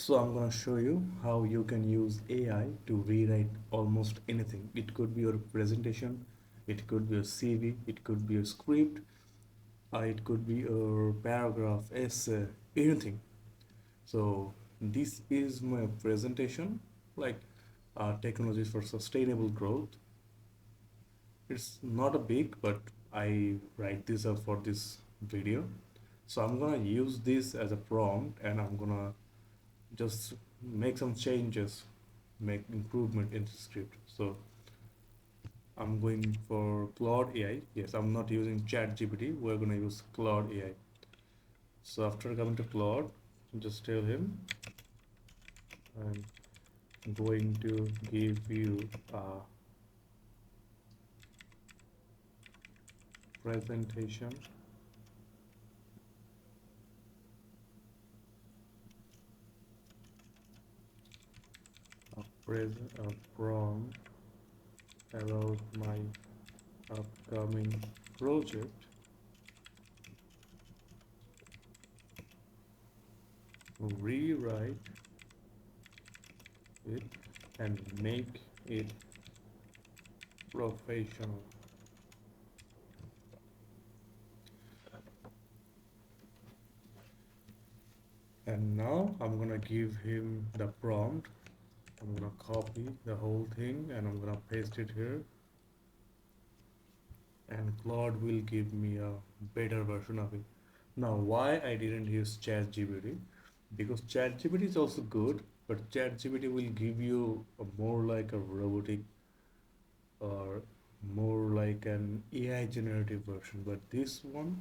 So I'm gonna show you how you can use AI to rewrite almost anything. It could be your presentation, it could be your CV, it could be your script, it could be your paragraph, essay, anything. So this is my presentation, like technologies for sustainable growth. It's not a big, but I write this up for this video. So I'm gonna use this as a prompt and I'm gonna just make some changes, make improvement in the script. So I'm going for Claude AI. Yes, I'm not using Chat GPT. We're gonna use Claude AI. So after coming to Claude, just tell him I'm going to give you a presentation, a prompt about my upcoming project. Rewrite it and make it professional. And now I'm gonna give him the prompt. I'm gonna copy the whole thing and I'm gonna paste it here. And Claude will give me a better version of it. Now, why I didn't use ChatGPT? Because ChatGPT is also good, but ChatGPT will give you a more like a robotic or more like an AI generative version. But this one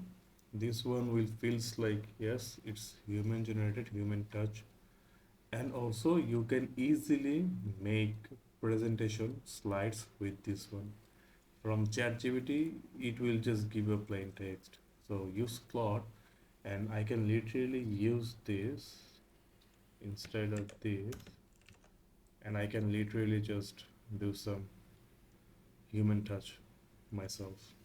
will feels like yes, it's human generated, human touch, and also you can easily make presentation slides with this one. From ChatGPT, it will just give a plain text. So use Claude, and I can literally use this instead of this, and I can literally just do some human touch myself.